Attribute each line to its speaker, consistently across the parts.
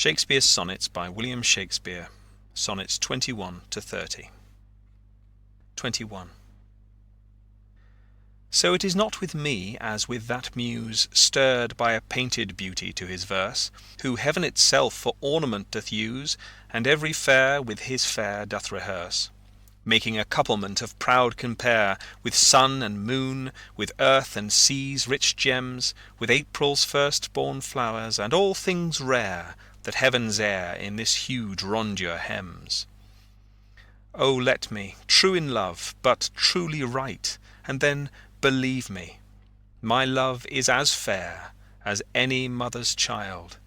Speaker 1: Shakespeare's Sonnets by William Shakespeare. Sonnets 21 to 30. 21. So it is not with me as with that muse stirred by a painted beauty to his verse, who heaven itself for ornament doth use, and every fair with his fair doth rehearse, making a couplement of proud compare, with sun and moon, with earth and sea's rich gems, with April's first-born flowers, and all things rare that heaven's air in this huge rondure hems. O let me, true in love, but truly right, and then believe me, my love is as fair as any mother's child,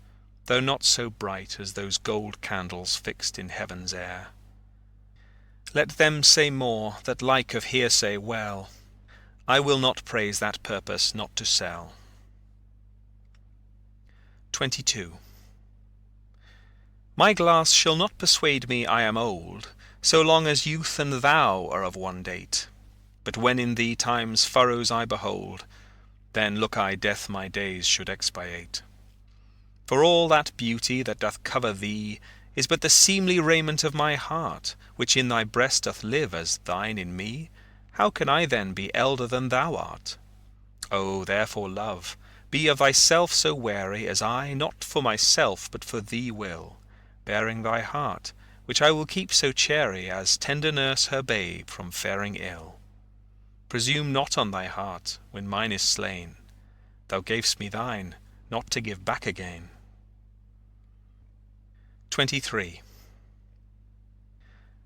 Speaker 1: though not so bright as those gold candles fixed in heaven's air. Let them say more that like of hearsay well, I will not praise that purpose not to sell. 22. My glass shall not persuade me I am old, so long as youth and thou are of one date. But when in thee time's furrows I behold, then look I death my days should expiate. For all that beauty that doth cover thee is but the seemly raiment of my heart, which in thy breast doth live as thine in me. How can I then be elder than thou art? O therefore, love, be of thyself so wary, as I, not for myself but for thee will, bearing thy heart, which I will keep so chary, as tender nurse her babe from faring ill. Presume not on thy heart when mine is slain, thou gav'st me thine, not to give back again. 23.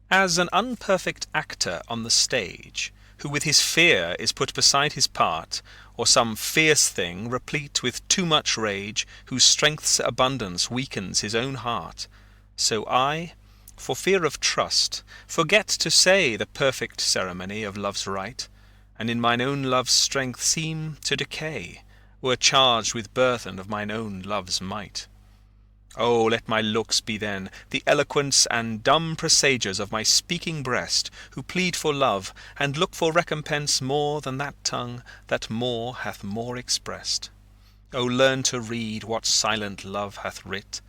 Speaker 1: As an unperfect actor on the stage, who with his fear is put beside his part, or some fierce thing replete with too much rage, whose strength's abundance weakens his own heart, so I, for fear of trust, forget to say the perfect ceremony of love's rite, and in mine own love's strength seem to decay, were charged with burthen of mine own love's might. O let my looks be then the eloquence and dumb presagers of my speaking breast, who plead for love, and look for recompense more than that tongue that more hath more expressed. O learn to read what silent love hath writ,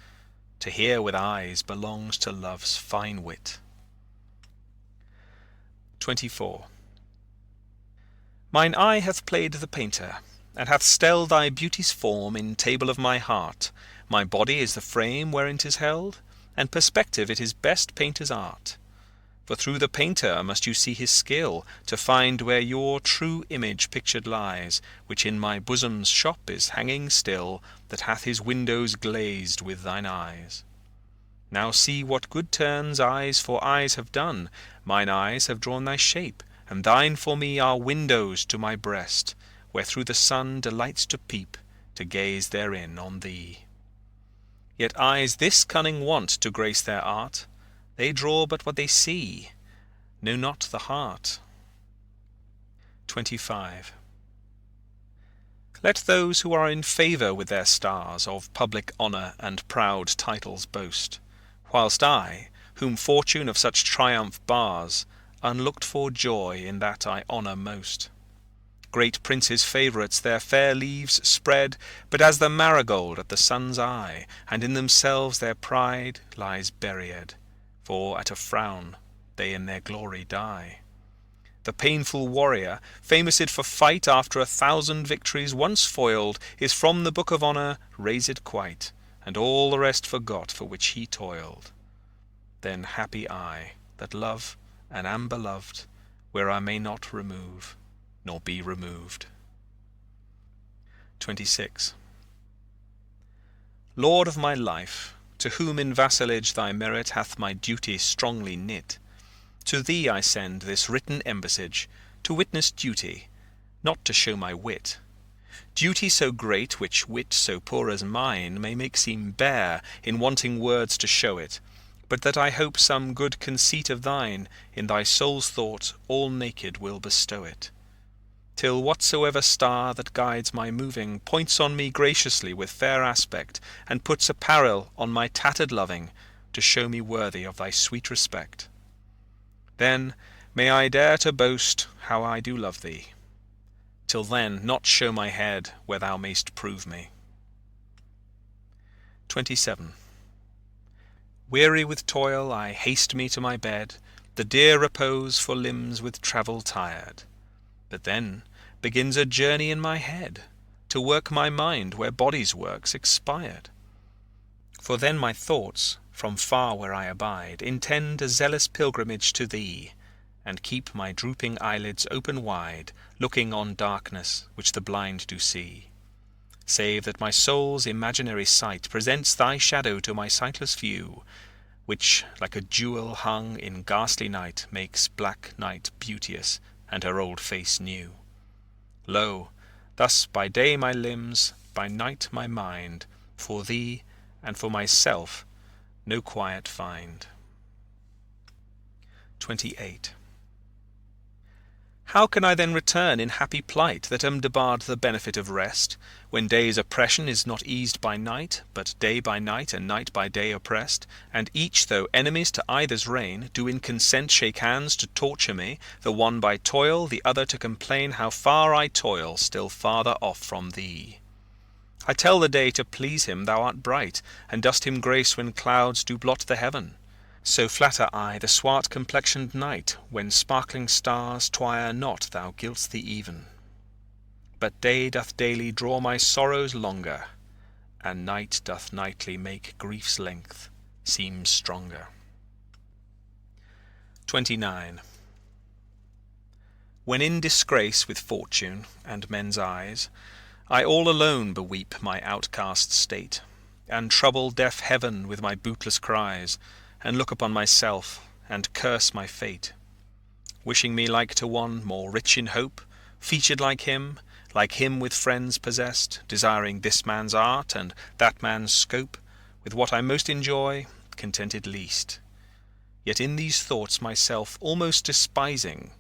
Speaker 1: to hear with eyes belongs to love's fine wit. 24. Mine eye hath played the painter, and hath stelled thy beauty's form in table of my heart. My body is the frame wherein 'tis held, and perspective it is best painter's art. For through the painter must you see his skill, to find where your true image pictured lies, which in my bosom's shop is hanging still, that hath his windows glazed with thine eyes. Now see what good turns eyes for eyes have done. Mine eyes have drawn thy shape, and thine for me are windows to my breast, where through the sun delights to peep, to gaze therein on thee. Yet eyes this cunning want to grace their art, they draw but what they see, know not the heart. 25. Let those who are in favour with their stars of public honour and proud titles boast, whilst I, whom fortune of such triumph bars, unlooked for joy in that I honour most. Great princes' favourites their fair leaves spread, but as the marigold at the sun's eye, and in themselves their pride lies buried, for at a frown they in their glory die. The painful warrior, famoused for fight after 1,000 victories once foiled, is from the book of honour razed quite, and all the rest forgot for which he toiled. Then happy I, that love and am beloved, where I may not remove, nor be removed. 26. Lord of my life, to whom in vassalage thy merit hath my duty strongly knit, to thee I send this written embassage, to witness duty, not to show my wit. Duty so great, which wit so poor as mine may make seem bare, in wanting words to show it, but that I hope some good conceit of thine, in thy soul's thought all naked will bestow it. Till whatsoever star that guides my moving points on me graciously with fair aspect, and puts apparel on my tattered loving, to show me worthy of thy sweet respect. Then may I dare to boast how I do love thee. Till then not show my head where thou mayst prove me. 27. Weary with toil, I haste me to my bed, the dear repose for limbs with travel tired. But then begins a journey in my head, to work my mind where body's work's expired. For then my thoughts, from far where I abide, intend a zealous pilgrimage to thee, and keep my drooping eyelids open wide, looking on darkness which the blind do see. Save that my soul's imaginary sight presents thy shadow to my sightless view, which like a jewel hung in ghastly night makes black night beauteous and her old face new. Lo, thus by day my limbs, by night my mind, for thee and for myself no quiet find. 28. How can I then return in happy plight, that am debarred the benefit of rest, when day's oppression is not eased by night, but day by night and night by day oppressed, and each, though enemies to either's reign, do in consent shake hands to torture me, the one by toil, the other to complain how far I toil, still farther off from thee? I tell the day to please him thou art bright, and dost him grace when clouds do blot the heaven. So flatter I the swart complexioned night, when sparkling stars twire not thou gilt'st thee even. But day doth daily draw my sorrows longer, and night doth nightly make grief's length seem stronger. 29. When in disgrace with fortune and men's eyes, I all alone beweep my outcast state, and trouble deaf heaven with my bootless cries, and look upon myself, and curse my fate, wishing me like to one more rich in hope, featured like him with friends possessed, desiring this man's art and that man's scope, with what I most enjoy, contented least. Yet in these thoughts myself almost despising,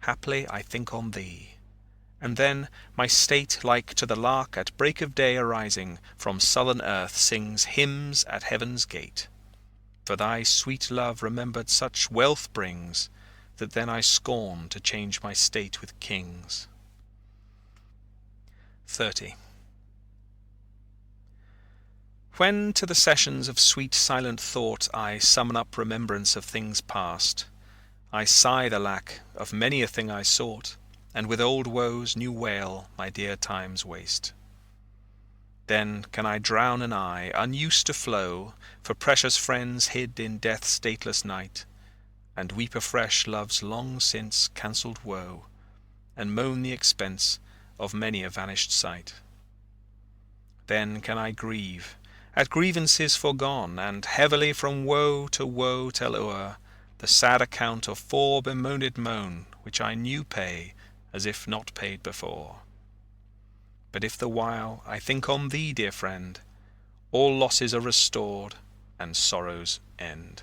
Speaker 1: haply I think on thee, and then my state, like to the lark at break of day arising from sullen earth, sings hymns at heaven's gate. For thy sweet love remembered such wealth brings, that then I scorn to change my state with kings. 30. When to the sessions of sweet silent thought I summon up remembrance of things past, I sigh the lack of many a thing I sought, and with old woes new wail my dear time's waste. Then can I drown an eye, unused to flow, for precious friends hid in death's stateless night, and weep afresh love's long since cancelled woe, and moan the expense of many a vanished sight. Then can I grieve at grievances forgone, and heavily from woe to woe tell o'er the sad account of fore bemoaned moan, which I new pay as if not paid before. But if the while I think on thee, dear friend, all losses are restored, and sorrows end.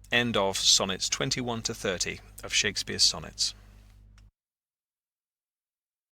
Speaker 1: End of Sonnets 21 to 30 of Shakespeare's Sonnets.